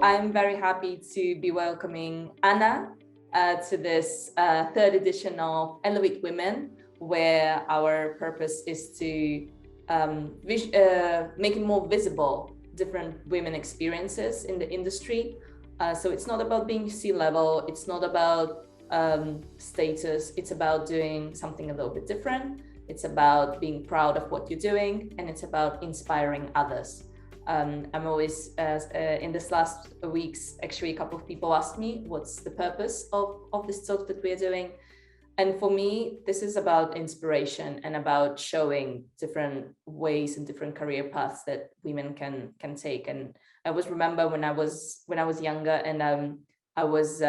I'm very happy to be welcoming Anna to this third edition of Elevate Women, where our purpose is to make it more visible different women experiences in the industry. So it's not about being C-level, it's not about status, it's about doing something a little bit different. It's about being proud of what you're doing, and it's about inspiring others. I'm always, in this last weeks, actually a couple of people asked me, what's the purpose of this talk that we're doing? And for me, this is about inspiration and about showing different ways and different career paths that women can take. And I always remember when I was younger, and I was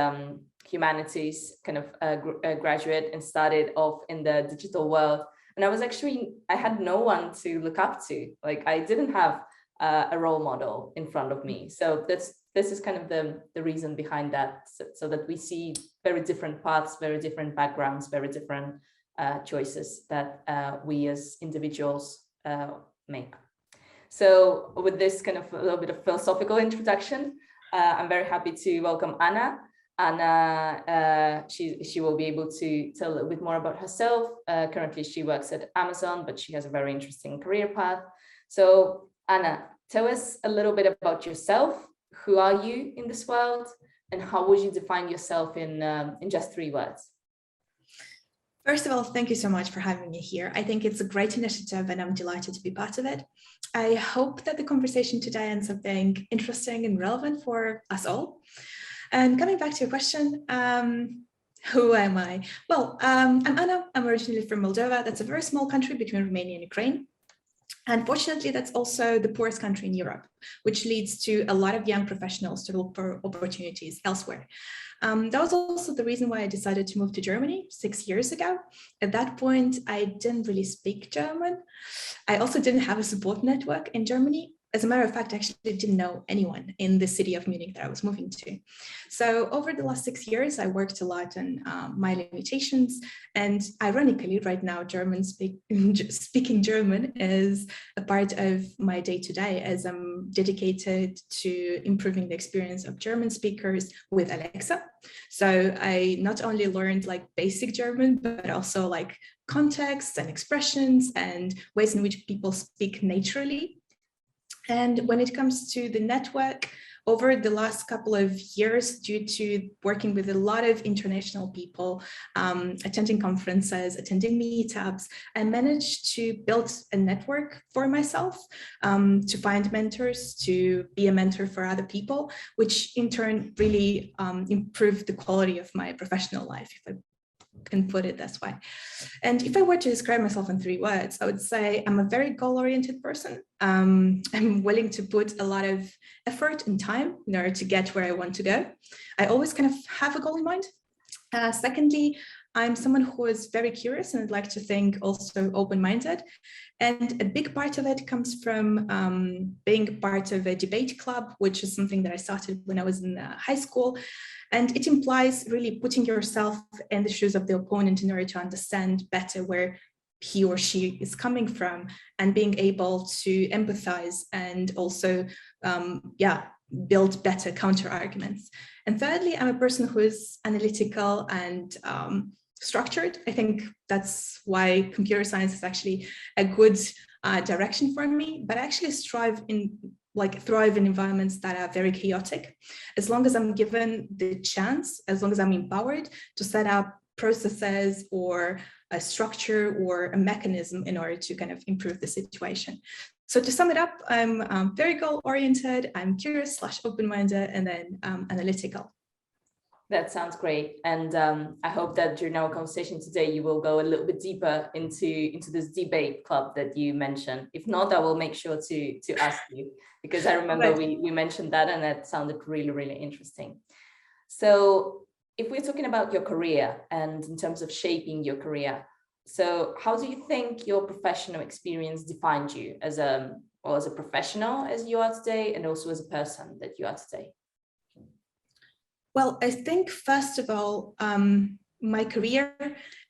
humanities kind of a graduate and started off in the digital world. And I had no one to look up to. Like, I didn't have a role model in front of me. So this is kind of the reason behind that, so that we see very different paths, very different backgrounds, very different choices that we as individuals make. So with this kind of a little bit of philosophical introduction, I'm very happy to welcome Anna. Anna, she will be able to tell a little bit more about herself. Currently, she works at Amazon, but she has a very interesting career path. So Anna, tell us a little bit about yourself. Who are you in this world, and how would you define yourself in just 3 words? First of all, thank you so much for having me here. I think it's a great initiative, and I'm delighted to be part of it. I hope that the conversation today ends up being interesting and relevant for us all. And coming back to your question, who am I? Well, I'm Anna. I'm originally from Moldova. That's a very small country between Romania and Ukraine. Unfortunately, that's also the poorest country in Europe, which leads to a lot of young professionals to look for opportunities elsewhere. That was also the reason why I decided to move to Germany 6 years ago. At that point, I didn't really speak German. I also didn't have a support network in Germany. As a matter of fact, I actually didn't know anyone in the city of Munich that I was moving to. So over the last 6 years, I worked a lot on my limitations. And ironically, right now, speaking German is a part of my day-to-day, as I'm dedicated to improving the experience of German speakers with Alexa. So I not only learned like basic German, but also like contexts and expressions and ways in which people speak naturally. And when it comes to the network, over the last couple of years, due to working with a lot of international people, attending conferences, attending meetups, I managed to build a network for myself, to find mentors, to be a mentor for other people, which in turn really improved the quality of my professional life, if I can put it this way. And if I were to describe myself in 3 words, I would say I'm a very goal-oriented person. I'm willing to put a lot of effort and time in order to get where I want to go. I always kind of have a goal in mind. Secondly, I'm someone who is very curious, and I'd like to think also open-minded. And a big part of it comes from being part of a debate club, which is something that I started when I was in high school. And it implies really putting yourself in the shoes of the opponent in order to understand better where he or she is coming from, and being able to empathize and also, build better counter arguments. And thirdly, I'm a person who is analytical and structured. I think that's why computer science is actually a good direction for me, but I actually thrive in environments that are very chaotic. As long as I'm given the chance, as long as I'm empowered to set up processes or a structure or a mechanism in order to kind of improve the situation. So to sum it up, I'm very goal-oriented, I'm curious / open-minded, and then analytical. That sounds great. And I hope that during our conversation today, you will go a little bit deeper into this debate club that you mentioned. If not, I will make sure to ask you, because I remember we mentioned that, and that sounded really, really interesting. So if we're talking about your career and in terms of shaping your career, so how do you think your professional experience defined you as a professional as you are today, and also as a person that you are today? Well, I think first of all, my career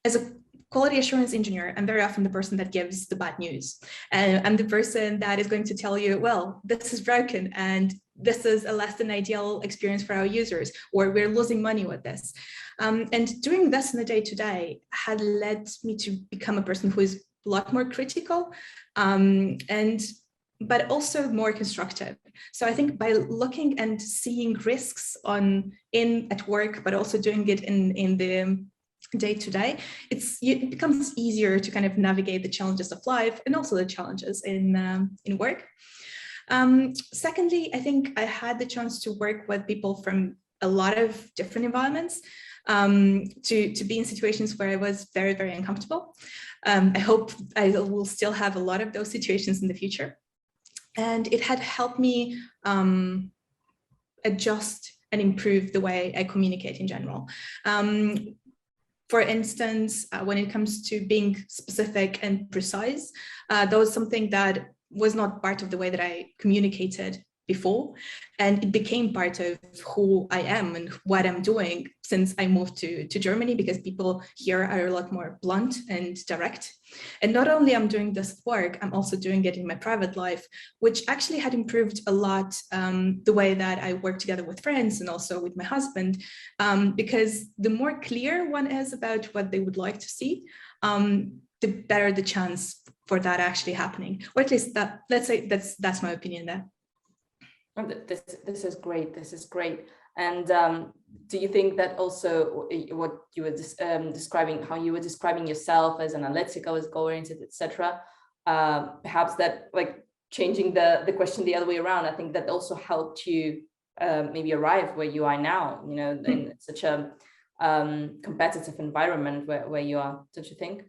as a quality assurance engineer, I'm very often the person that gives the bad news. And I'm the person that is going to tell you, well, this is broken and this is a less than ideal experience for our users, or we're losing money with this. And doing this in the day-to-day had led me to become a person who is a lot more critical, but also more constructive. So I think by looking and seeing risks at work, but also doing it in the day-to-day, it becomes easier to kind of navigate the challenges of life and also the challenges in work. Secondly, I think I had the chance to work with people from a lot of different environments, to be in situations where I was very, very uncomfortable. I hope I will still have a lot of those situations in the future. And it had helped me adjust and improve the way I communicate in general. For instance, when it comes to being specific and precise, that was something that was not part of the way that I communicated before. And it became part of who I am and what I'm doing since I moved to Germany, because people here are a lot more blunt and direct. And not only I'm doing this work, I'm also doing it in my private life, which actually had improved a lot the way that I work together with friends and also with my husband, because the more clear one is about what they would like to see, the better the chance for that actually happening. Or at least that, let's say that's my opinion there. This is great. This is great. And do you think that also what you were describing, how you were describing yourself as analytical, as goal-oriented, etc., perhaps that, like, changing the question the other way around, I think that also helped you maybe arrive where you are now, you know, in such a competitive environment where you are, don't you think?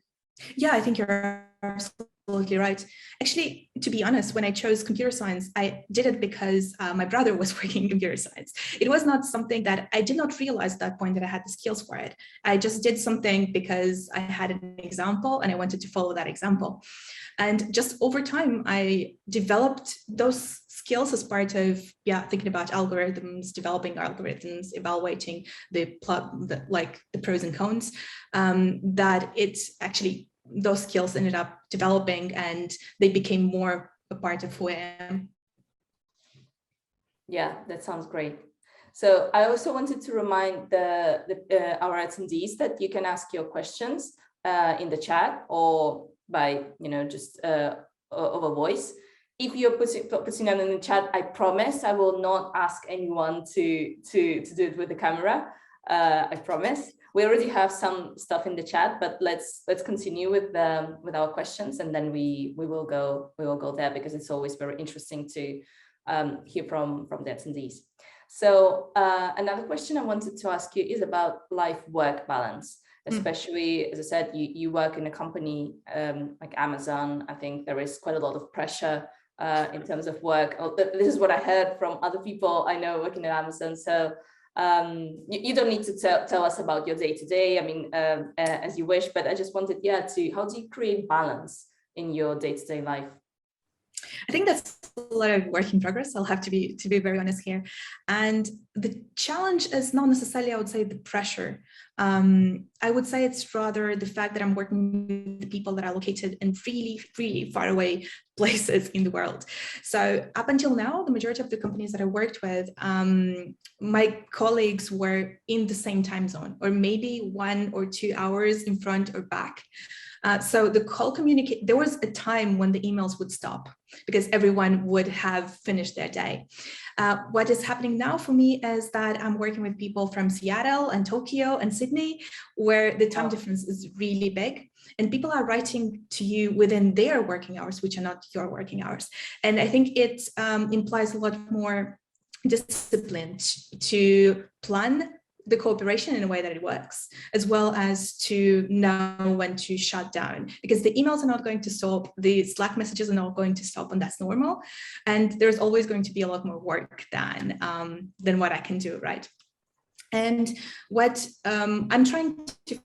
Yeah, I think you're absolutely right. Actually, to be honest, when I chose computer science, I did it because my brother was working in computer science. It was not something that I did not realize at that point that I had the skills for it. I just did something because I had an example and I wanted to follow that example. And just over time, I developed those skills as part of, thinking about algorithms, developing algorithms, evaluating the pros and cons, that it's actually, those skills ended up developing and they became more a part of who I am. Yeah, that sounds great. So I also wanted to remind our attendees that you can ask your questions in the chat or by, just over voice. If you're putting them in the chat, I promise I will not ask anyone to do it with the camera. I promise. We already have some stuff in the chat, but let's continue with our questions, and then we will go there, because it's always very interesting to hear from the attendees. So another question I wanted to ask you is about life-work balance, especially, as I said, you work in a company like Amazon. I think there is quite a lot of pressure in terms of work. This is what I heard from other people I know working at Amazon. So you don't need to tell us about your day-to-day, I mean, as you wish, but I just wanted, how do you create balance in your day-to-day life? I think that's a lot of work in progress. I'll have to be very honest here. And the challenge is not necessarily, I would say, the pressure. I would say it's rather the fact that I'm working with the people that are located in really, really far away places in the world. So up until now, the majority of the companies that I worked with, my colleagues were in the same time zone, or maybe 1 or 2 hours in front or back. So the call there was a time when the emails would stop because everyone would have finished their day. What is happening now for me is that I'm working with people from Seattle and Tokyo and Sydney, where the time difference is really big. And people are writing to you within their working hours, which are not your working hours. And I think it implies a lot more discipline to plan the cooperation in a way that it works, as well as to know when to shut down, because the emails are not going to stop, the Slack messages are not going to stop, and that's normal. And there's always going to be a lot more work than what I can do, right? And what I'm trying to,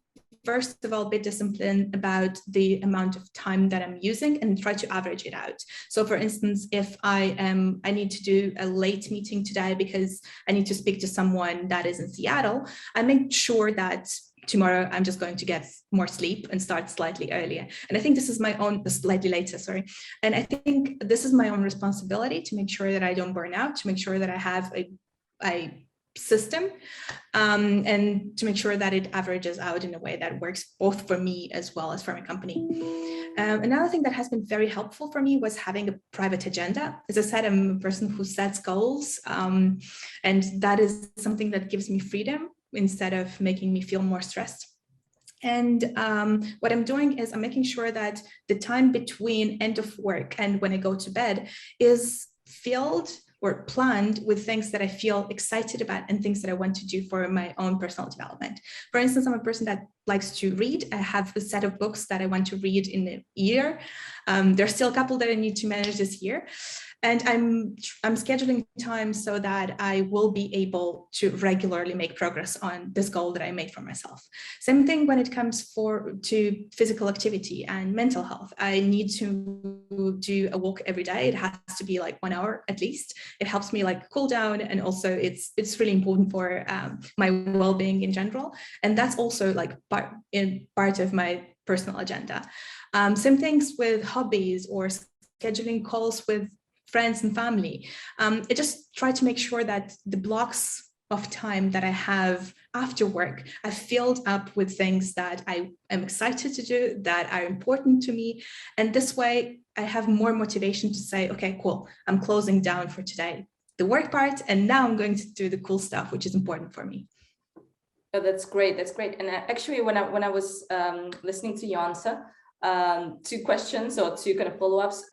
first of all, be disciplined about the amount of time that I'm using and try to average it out. So for instance, if I need to do a late meeting today because I need to speak to someone that is in Seattle, I make sure that tomorrow I'm just going to get more sleep and start slightly earlier. And I think this is my own, slightly later, sorry. And I think this is my own responsibility to make sure that I don't burn out, to make sure that I have a system, and to make sure that it averages out in a way that works both for me as well as for my company. Another thing that has been very helpful for me was having a private agenda. As I said, I'm a person who sets goals, and that is something that gives me freedom instead of making me feel more stressed. And what I'm doing is I'm making sure that the time between end of work and when I go to bed is filled or planned with things that I feel excited about and things that I want to do for my own personal development. For instance, I'm a person that likes to read. I have a set of books that I want to read in a year. There's still a couple that I need to manage this year. And I'm scheduling time so that I will be able to regularly make progress on this goal that I made for myself. Same thing when it comes to physical activity and mental health. I need to do a walk every day. It has to be like 1 hour at least. It helps me like cool down, and also it's really important for my well-being in general. And that's also like part of my personal agenda. Same things with hobbies or scheduling calls with friends and family. I just try to make sure that the blocks of time that I have after work are filled up with things that I am excited to do, that are important to me. And this way I have more motivation to say, okay, cool, I'm closing down for today, the work part, and now I'm going to do the cool stuff, which is important for me. Oh, that's great. That's great. And actually, when I was listening to your answer, two questions or two kind of follow-ups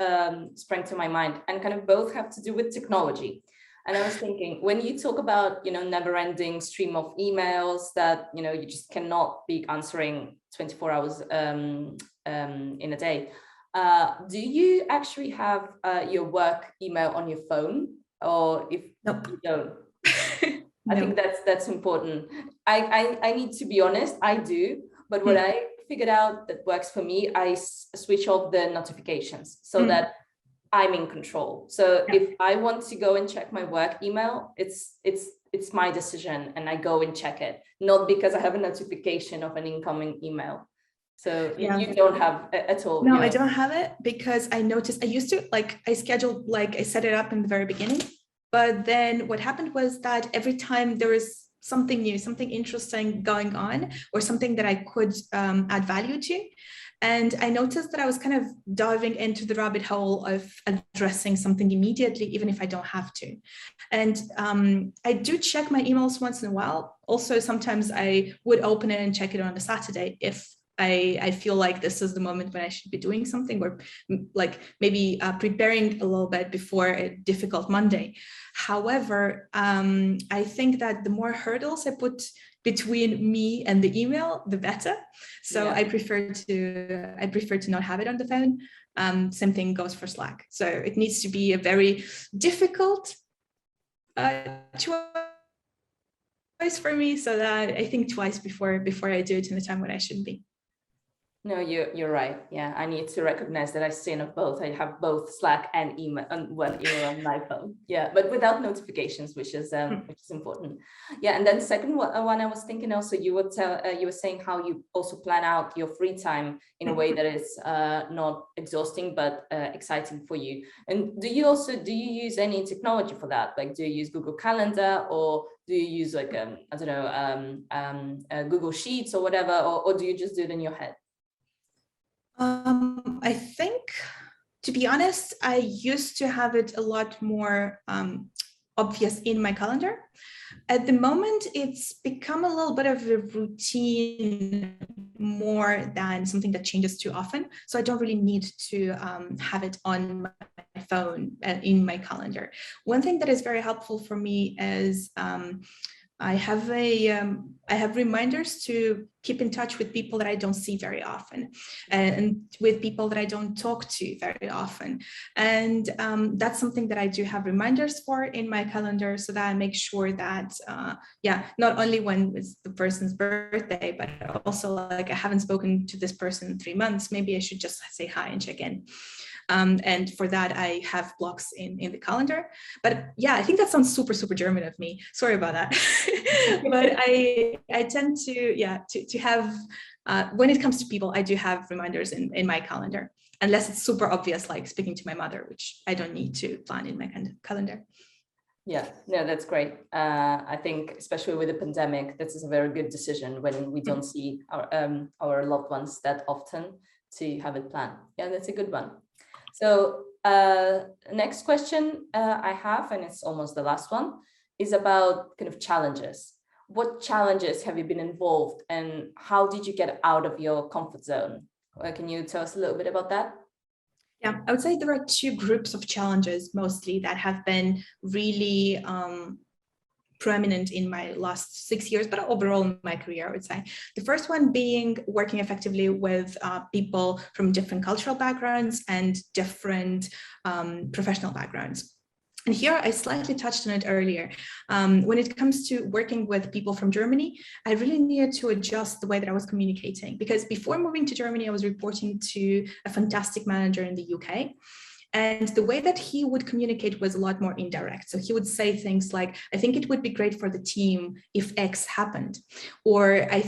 sprang to my mind, and kind of both have to do with technology. And I was thinking, when you talk about, never-ending stream of emails that, you just cannot be answering 24 hours in a day, do you actually have your work email on your phone? Or if Nope. you don't? No. I think that's important. I need to be honest, I do, but what I figured out that works for me, I switch off the notifications so that I'm in control. So if I want to go and check my work email, it's my decision, and I go and check it, not because I have a notification of an incoming email. So you don't have at all? No, I don't have it, because I noticed I used to, I scheduled, I set it up in the very beginning. But then what happened was that every time there was something new, something interesting going on, or something that I could add value to, and I noticed that I was kind of diving into the rabbit hole of addressing something immediately, even if I don't have to. And I do check my emails once in a while. Also, sometimes I would open it and check it on a Saturday if I feel like this is the moment when I should be doing something, or maybe preparing a little bit before a difficult Monday. However, I think that the more hurdles I put between me and the email, the better. So I prefer to not have it on the phone. Same thing goes for Slack. So it needs to be a very difficult choice for me, so that I think twice before I do it in the time when I shouldn't be. No, you're right. Yeah, I need to recognize that I sin of both. I have both Slack and email, and one email on my phone. Yeah, but without notifications, which is important. Yeah, and then second one I was thinking also, you were saying how you also plan out your free time in a way that is not exhausting but exciting for you. And do you use any technology for that? Like, do you use Google Calendar, or do you use Google Sheets or whatever, or do you just do it in your head? I think, to be honest, I used to have it a lot more obvious in my calendar. At the moment, it's become a little bit of a routine more than something that changes too often. So I don't really need to have it on my phone in my calendar. One thing that is very helpful for me is I have reminders to keep in touch with people that I don't see very often, and with people that I don't talk to very often. And that's something that I do have reminders for in my calendar, so that I make sure that, not only when it's the person's birthday, but also I haven't spoken to this person in 3 months, maybe I should just say hi and check in. And for that, I have blocks in the calendar. But yeah, I think that sounds super, super German of me. Sorry about that. But I tend to have, when it comes to people, I do have reminders in my calendar, unless it's super obvious, like speaking to my mother, which I don't need to plan in my calendar. Yeah, no, that's great. I think especially with the pandemic, this is a very good decision when we don't see our loved ones that often, to have it planned. Yeah, that's a good one. So next question I have, and it's almost the last one, is about kind of challenges. What challenges have you been involved, and how did you get out of your comfort zone? Can you tell us a little bit about that? Yeah, I would say there are two groups of challenges mostly that have been really prominent in my last 6 years, but overall in my career, I would say. The first one being working effectively with people from different cultural backgrounds and different professional backgrounds. And here I slightly touched on it earlier. When it comes to working with people from Germany, I really needed to adjust the way that I was communicating, because before moving to Germany, I was reporting to a fantastic manager in the UK. And the way that he would communicate was a lot more indirect. So he would say things like, I think it would be great for the team if X happened, or I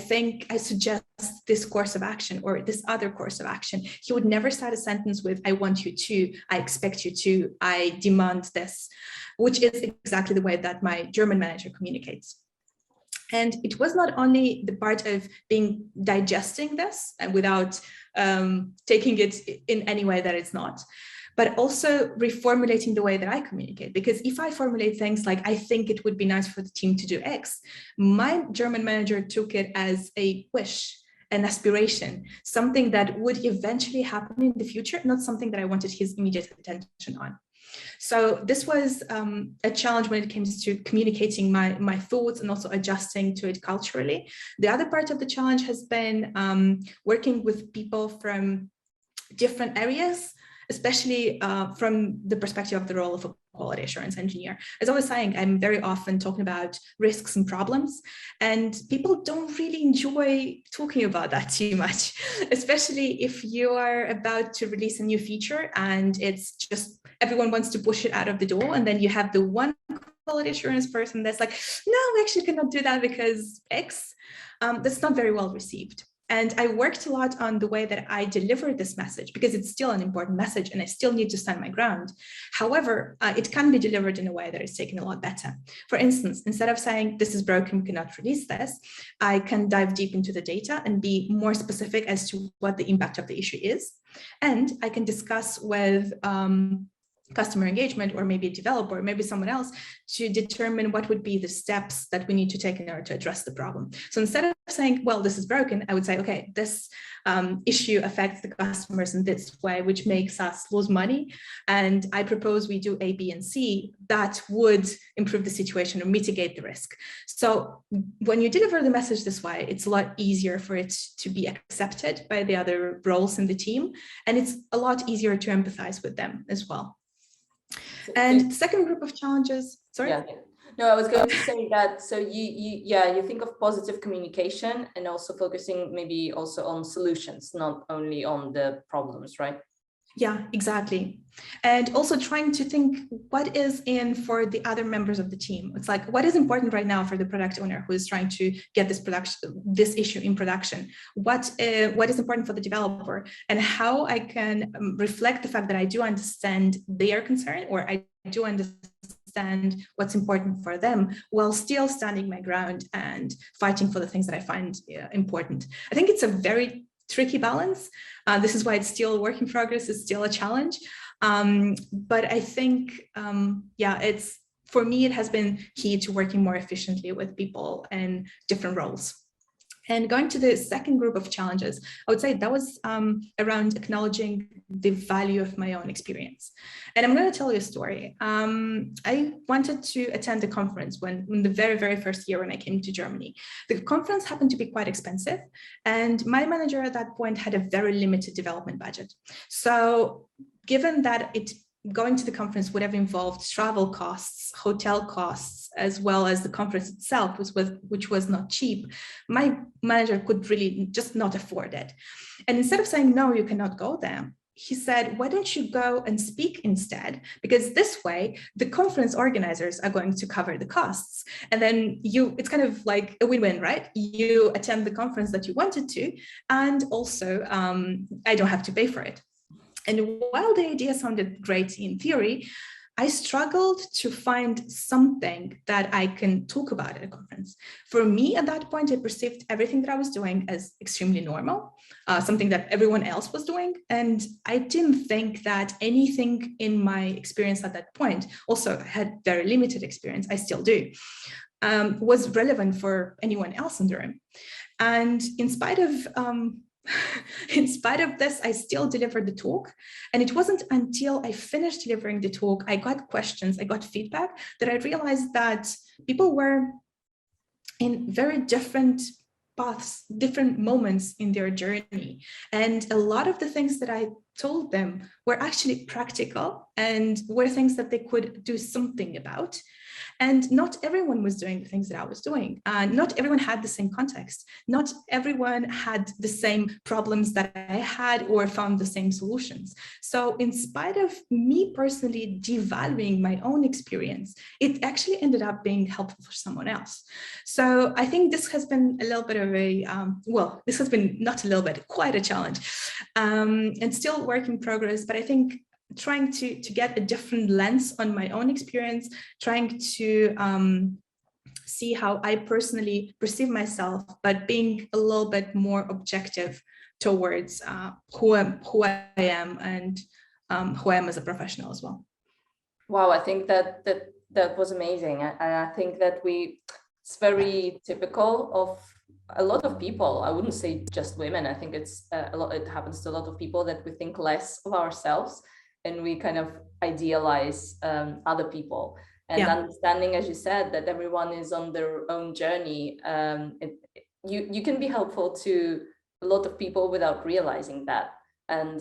suggest this course of action or this other course of action. He would never start a sentence with, I want you to, I expect you to, I demand this, which is exactly the way that my German manager communicates. And it was not only the part of digesting this and without taking it in any way that it's not, but also reformulating the way that I communicate. Because if I formulate things like, I think it would be nice for the team to do X, my German manager took it as a wish, an aspiration, something that would eventually happen in the future, not something that I wanted his immediate attention on. So this was a challenge when it comes to communicating my thoughts and also adjusting to it culturally. The other part of the challenge has been working with people from different areas, especially from the perspective of the role of a quality assurance engineer. As I was saying, I'm very often talking about risks and problems, and people don't really enjoy talking about that too much, especially if you are about to release a new feature and it's just everyone wants to push it out of the door, and then you have the one quality assurance person that's like, no, we actually cannot do that because X. That's not very well received. And I worked a lot on the way that I deliver this message, because it's still an important message and I still need to stand my ground. However, it can be delivered in a way that is taken a lot better. For instance, instead of saying, this is broken, we cannot release this, I can dive deep into the data and be more specific as to what the impact of the issue is. And I can discuss with customer engagement, or maybe a developer, or maybe someone else, to determine what would be the steps that we need to take in order to address the problem. So instead of saying, well, this is broken, I would say, okay, this issue affects the customers in this way, which makes us lose money. And I propose we do A, B, and C that would improve the situation or mitigate the risk. So when you deliver the message this way, it's a lot easier for it to be accepted by the other roles in the team. And it's a lot easier to empathize with them as well. And the second group of challenges, sorry? Yeah. No, I was going to say that. So you think of positive communication and also focusing maybe also on solutions, not only on the problems, right? Yeah, exactly. And also trying to think what is in for the other members of the team. It's like, what is important right now for the product owner who is trying to get this issue in production? What is important for the developer, and how I can reflect the fact that I do understand their concern, or I do understand what's important for them, while still standing my ground and fighting for the things that I find important. I think it's a very tricky balance. This is why it's still a work in progress. It's still a challenge. But I think, it's, for me, it has been key to working more efficiently with people in different roles. And going to the second group of challenges, I would say that was around acknowledging the value of my own experience. And I'm going to tell you a story. I wanted to attend a conference in the very, very first year when I came to Germany. The conference happened to be quite expensive, and my manager at that point had a very limited development budget. So given that going to the conference would have involved travel costs, hotel costs, as well as the conference itself, which was not cheap, my manager could really just not afford it. And instead of saying, no, you cannot go there, he said, why don't you go and speak instead? Because this way, the conference organizers are going to cover the costs. And then it's kind of like a win-win, right? You attend the conference that you wanted to, and also I don't have to pay for it. And while the idea sounded great in theory, I struggled to find something that I can talk about at a conference. For me, at that point, I perceived everything that I was doing as extremely normal, something that everyone else was doing. And I didn't think that anything in my experience at that point, also I had very limited experience, I still do, was relevant for anyone else in the room. And in spite of this, I still delivered the talk. And it wasn't until I finished delivering the talk, I got questions, I got feedback, that I realized that people were in very different paths, different moments in their journey. And a lot of the things that I told them were actually practical and were things that they could do something about. And not everyone was doing the things that I was doing. Not everyone had the same context. Not everyone had the same problems that I had or found the same solutions. So in spite of me personally devaluing my own experience, it actually ended up being helpful for someone else. So I think this has been a little bit of a, this has been not a little bit, quite a challenge, and still work in progress. But I think trying to get a different lens on my own experience, trying to see how I personally perceive myself, but being a little bit more objective towards who I am and who I am as a professional as well. Wow, I think that was amazing. And I think that it's very typical of a lot of people. I wouldn't say just women. I think it's it happens to a lot of people that we think less of ourselves and we kind of idealize other people. And understanding, as you said, that everyone is on their own journey, you can be helpful to a lot of people without realizing that. And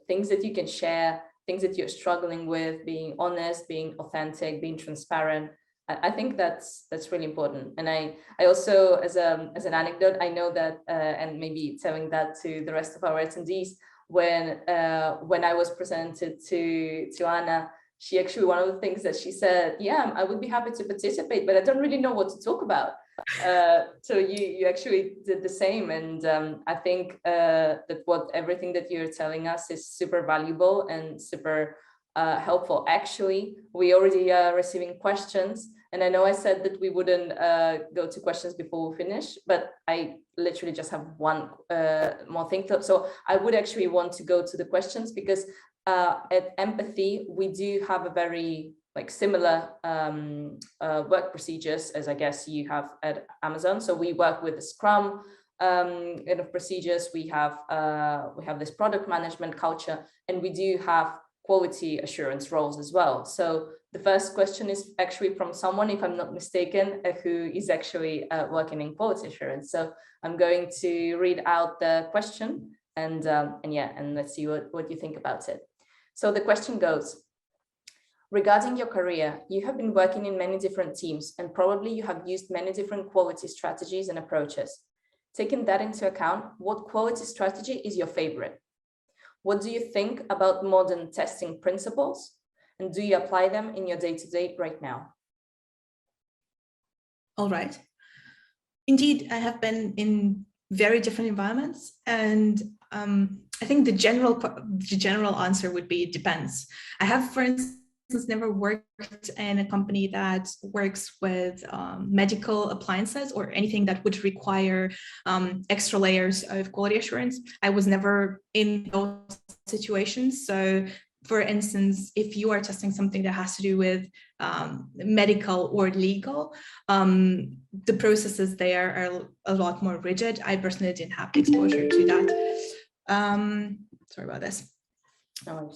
things that you can share, things that you're struggling with, being honest, being authentic, being transparent. I think that's really important. And I also, as an anecdote, I know that, and maybe telling that to the rest of our attendees, when I was presented to Anna, she actually, one of the things that she said, yeah, I would be happy to participate, but I don't really know what to talk about. So you actually did the same. And I think that everything that you're telling us is super valuable and super helpful. Actually, we already are receiving questions. And I know I said that we wouldn't go to questions before we finish, but I literally just have one more thing. So I would actually want to go to the questions, because at Empathy, we do have a very similar work procedures as I guess you have at Amazon. So we work with the Scrum kind of procedures. We have this product management culture, and we do have quality assurance roles as well. So the first question is actually from someone, if I'm not mistaken, who is actually working in quality assurance. So I'm going to read out the question, and let's see what you think about it. So the question goes: regarding your career, you have been working in many different teams, and probably you have used many different quality strategies and approaches. Taking that into account, what quality strategy is your favorite? What do you think about modern testing principles? And do you apply them in your day-to-day right now? All right. Indeed, I have been in very different environments, and I think the general answer would be it depends. I have, for instance, never worked in a company that works with medical appliances or anything that would require extra layers of quality assurance. I was never in those situations. So for instance, if you are testing something that has to do with medical or legal, the processes there are a lot more rigid. I personally didn't have exposure to that. Sorry about this.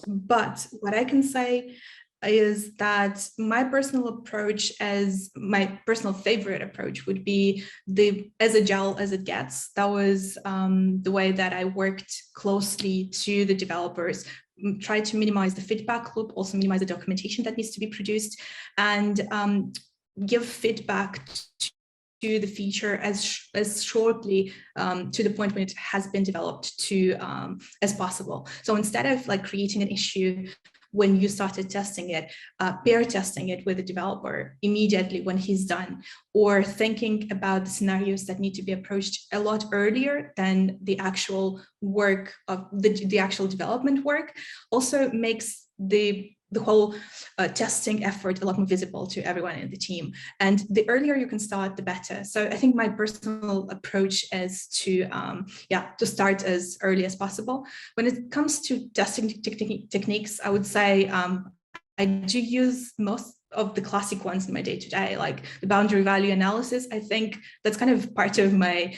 But what I can say is that my personal approach, as my personal favorite approach, would be as agile as it gets. That was the way that I worked closely to the developers, try to minimize the feedback loop, also minimize the documentation that needs to be produced, and give feedback to the feature as shortly to the point when it has been developed to as possible. So instead of like creating an issue when you started testing it, pair testing it with the developer immediately when he's done, or thinking about the scenarios that need to be approached a lot earlier than the actual work of the actual development work, also makes the whole testing effort a lot more visible to everyone in the team. And the earlier you can start, the better. So I think my personal approach is to start as early as possible. When it comes to testing techniques, I would say I do use most of the classic ones in my day-to-day, like the boundary value analysis. I think that's kind of part of my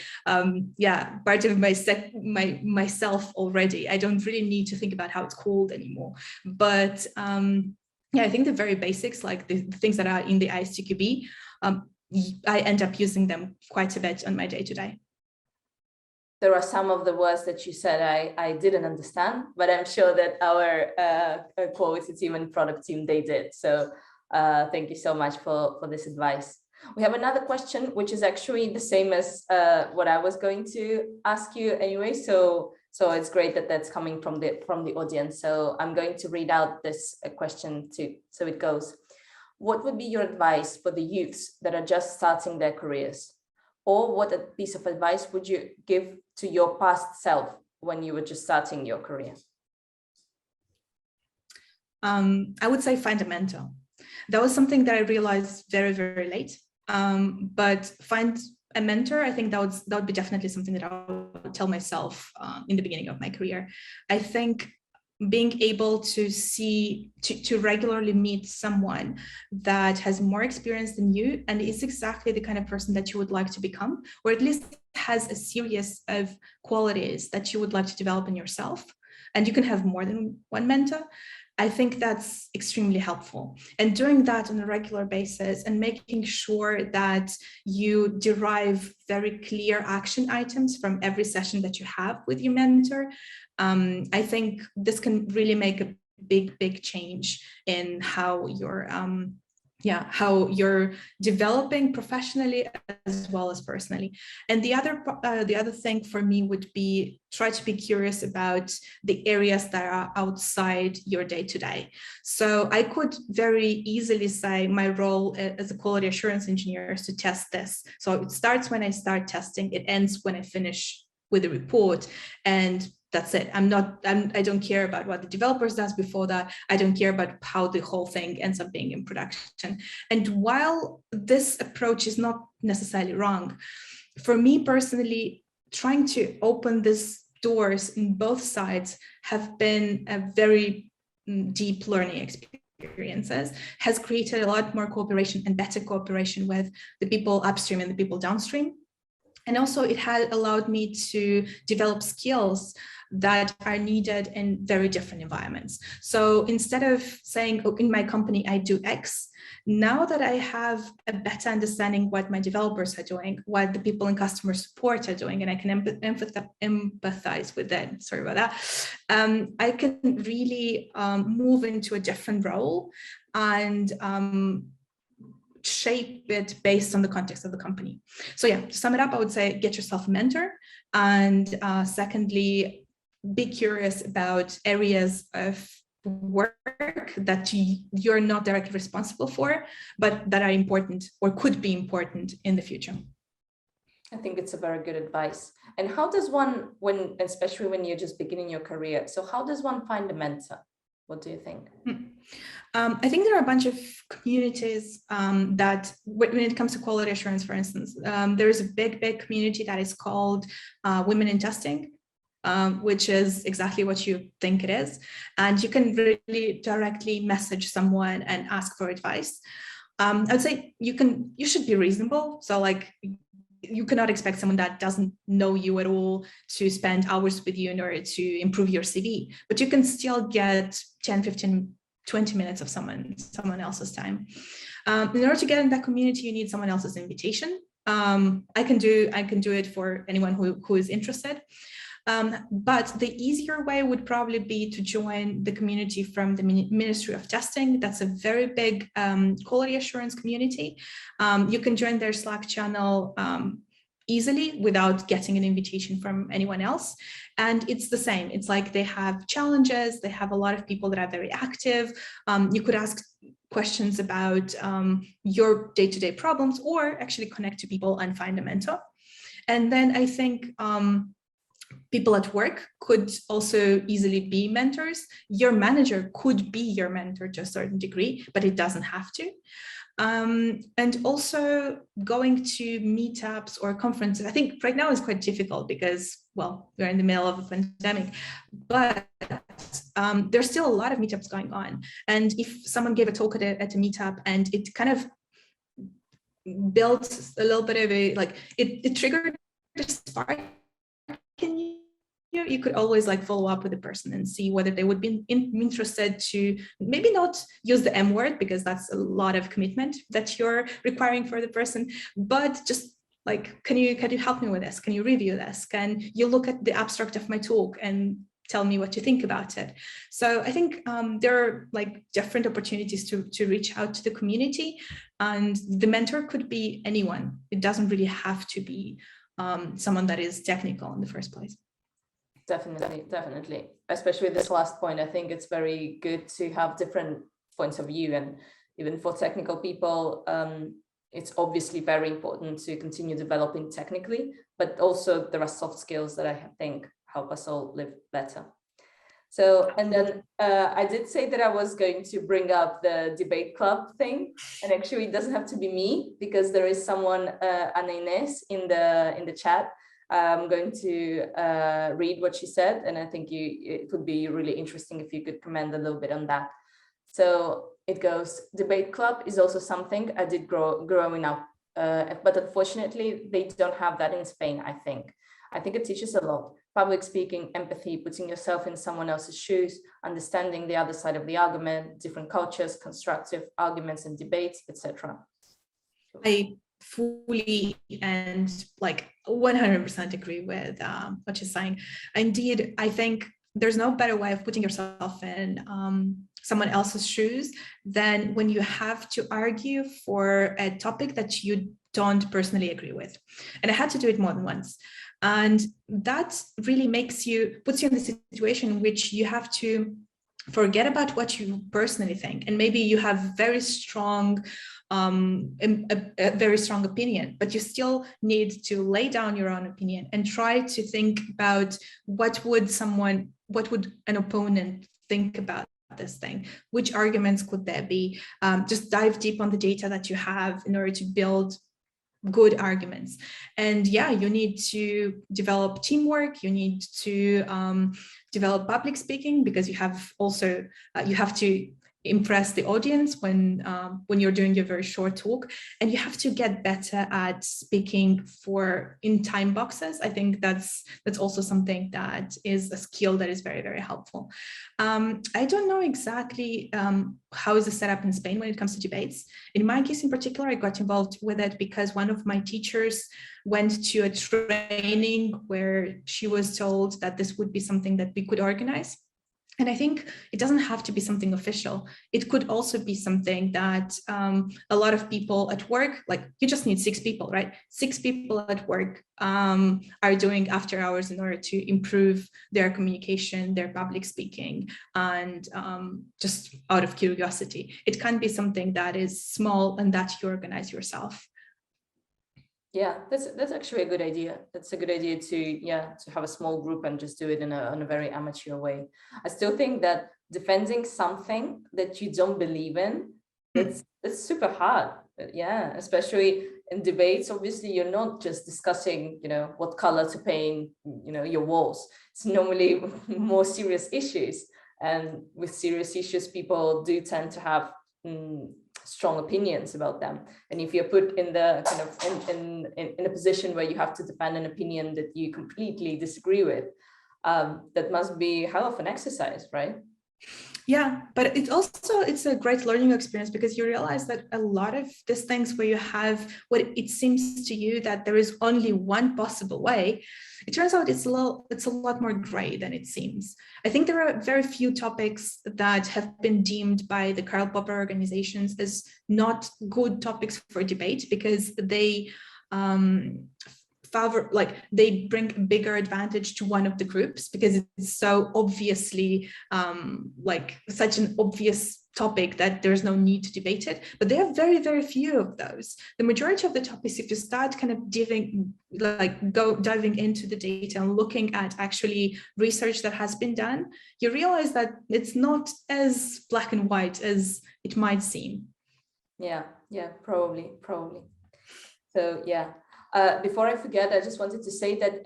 myself already. I don't really need to think about how it's called anymore. But I think the very basics, like the things that are in the ISTQB, I end up using them quite a bit on my day-to-day. There are some of the words that you said I didn't understand, but I'm sure that our quality team and product team, they did. So thank you so much for this advice. We have another question, which is actually the same as what I was going to ask you anyway. So it's great that that's coming from the audience. So I'm going to read out this question too. So it goes: what would be your advice for the youths that are just starting their careers? Or what a piece of advice would you give to your past self when you were just starting your career? I would say find a mentor. That was something that I realized very, very late. But find a mentor, I think that would be definitely something that I would tell myself in the beginning of my career. I think being able to regularly meet someone that has more experience than you and is exactly the kind of person that you would like to become, or at least has a series of qualities that you would like to develop in yourself, and you can have more than one mentor, I think that's extremely helpful. And doing that on a regular basis and making sure that you derive very clear action items from every session that you have with your mentor, I think this can really make a big change in how you're developing professionally as well as personally. And the other thing for me would be try to be curious about the areas that are outside your day-to-day. So I could very easily say my role as a quality assurance engineer is to test this. So it starts when I start testing, it ends when I finish with the report, and that's it. I don't care about what the developers does before that. I don't care about how the whole thing ends up being in production. And while this approach is not necessarily wrong, for me personally, trying to open these doors in both sides have been a very deep learning experiences, has created a lot more cooperation and better cooperation with the people upstream and the people downstream. And also it had allowed me to develop skills that are needed in very different environments. So instead of saying, oh, in my company, I do X, now that I have a better understanding what my developers are doing, what the people in customer support are doing, and I can empathize with them, sorry about that, I can really move into a different role and shape it based on the context of the company. So yeah, to sum it up, I would say get yourself a mentor. And secondly, be curious about areas of work that you're not directly responsible for, but that are important or could be important in the future. I think it's a very good advice. And how does one, especially when you're just beginning your career, so how does one find a mentor? What do you think? I think there are a bunch of communities that, when it comes to quality assurance, for instance, there is a big community that is called Women in Testing, which is exactly what you think it is. And you can really directly message someone and ask for advice. I would say you should be reasonable. So like, you cannot expect someone that doesn't know you at all to spend hours with you in order to improve your CV, but you can still get 10, 15, 20 minutes of someone else's time. In order to get in that community, you need someone else's invitation. I can do it for anyone who is interested. But the easier way would probably be to join the community from the Ministry of Testing. That's a very big quality assurance community. You can join their Slack channel easily without getting an invitation from anyone else. And it's the same. It's like they have challenges. They have a lot of people that are very active. You could ask questions about your day-to-day problems, or actually connect to people and find a mentor. And then I think people at work could also easily be mentors. Your manager could be your mentor to a certain degree, but it doesn't have to. And also going to meetups or conferences. I think right now is quite difficult because, well, we're in the middle of a pandemic, but there's still a lot of meetups going on. And if someone gave a talk at a meetup and it kind of built a little bit of a, like, it triggered a spark in you could always like follow up with the person and see whether they would be interested to maybe not use the M word, because that's a lot of commitment that you're requiring for the person, but just like, can you help me with this? Can you review this? Can you look at the abstract of my talk and tell me what you think about it? So I think there are like different opportunities to reach out to the community, and the mentor could be anyone. It doesn't really have to be someone that is technical in the first place. Definitely. Especially this last point, I think it's very good to have different points of view. And even for technical people, it's obviously very important to continue developing technically, but also there are soft skills that I think help us all live better. So, and then I did say that I was going to bring up the debate club thing, and actually it doesn't have to be me, because there is someone, Anastasia, in the chat. I'm going to read what she said, and I think it would be really interesting if you could comment a little bit on that. So it goes, debate club is also something I did growing up, but unfortunately they don't have that in Spain, I think. I think it teaches a lot. Public speaking, empathy, putting yourself in someone else's shoes, understanding the other side of the argument, different cultures, constructive arguments and debates, etc. I fully and like 100% agree with what you're saying. Indeed, I think there's no better way of putting yourself in someone else's shoes than when you have to argue for a topic that you don't personally agree with. And I had to do it more than once. And that really puts you in the situation in which you have to forget about what you personally think. And maybe you have very strong a very strong opinion, but you still need to lay down your own opinion and try to think about what would an opponent think about this thing, which arguments could there be. Just dive deep on the data that you have in order to build good arguments. And yeah, you need to develop teamwork, you need to develop public speaking, because you have to impress the audience when you're doing your very short talk, and you have to get better at speaking in time boxes. I think that's also something that is a skill that is very, very helpful. I don't know exactly how is the setup in Spain when it comes to debates. In my case in particular, I got involved with it because one of my teachers went to a training where she was told that this would be something that we could organize. And I think it doesn't have to be something official. It could also be something that a lot of people at work, like you just need 6 people, right? 6 people at work are doing after hours in order to improve their communication, their public speaking, and just out of curiosity. It can be something that is small and that you organize yourself. Yeah, that's actually a good idea. That's a good idea to have a small group and just do it in a very amateur way. I still think that defending something that you don't believe in, it's super hard. Yeah, especially in debates. Obviously, you're not just discussing, what color to paint, your walls. It's normally more serious issues, and with serious issues, people do tend to have strong opinions about them. And if you're put in the kind of in a position where you have to defend an opinion that you completely disagree with, that must be hell of an exercise, right? Yeah, but it's a great learning experience because you realize that a lot of these things where you have what it seems to you that there is only one possible way, it turns out it's a lot more gray than it seems. I think there are very few topics that have been deemed by the Karl Popper organizations as not good topics for debate because they they bring a bigger advantage to one of the groups because it's so obviously like such an obvious topic that there's no need to debate it. But there are very, very few of those. The majority of the topics, if you start kind of diving into the data and looking at actually research that has been done, you realize that it's not as black and white as it might seem. Yeah, probably. So yeah. Before I forget, I just wanted to say that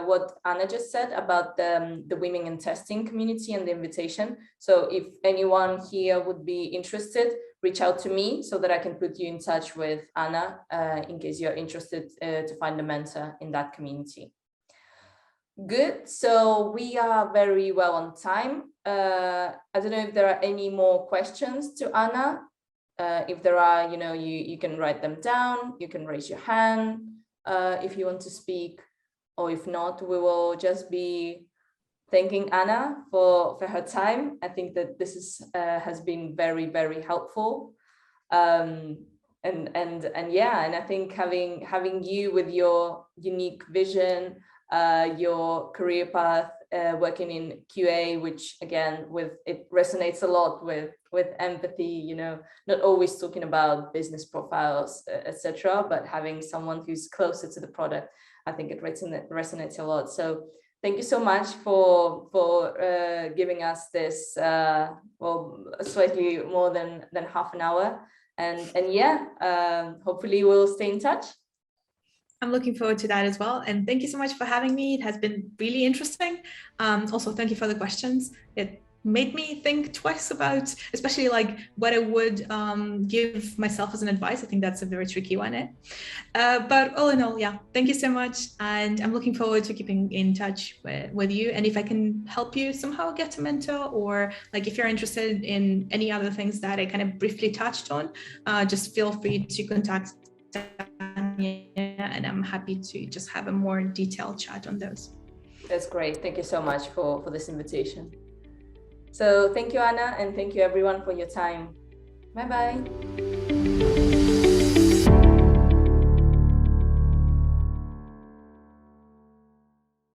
what Anna just said about the women in testing community and the invitation. So if anyone here would be interested, reach out to me so that I can put you in touch with Anna in case you're interested to find a mentor in that community. Good. So we are very well on time. I don't know if there are any more questions to Anna. If there are, you can write them down. You can raise your hand if you want to speak, or if not, we will just be thanking Anna for her time. I think that this has been very, very helpful. And I think having you with your unique vision, your career path, working in QA, which again, it resonates a lot with empathy, not always talking about business profiles, etc., but having someone who's closer to the product. I think it resonates a lot. So thank you so much for giving us this slightly more than half an hour. And hopefully we'll stay in touch. I'm looking forward to that as well. And thank you so much for having me. It has been really interesting. Also, thank you for the questions. It made me think twice about, especially like what I would give myself as an advice. I think that's a very tricky one. But all in all, yeah, thank you so much. And I'm looking forward to keeping in touch with you. And if I can help you somehow get a mentor, or like if you're interested in any other things that I kind of briefly touched on, just feel free to contact and I'm happy to just have a more detailed chat on those. That's great. Thank you so much for this invitation. So thank you, Anna, and thank you everyone for your time. Bye-bye.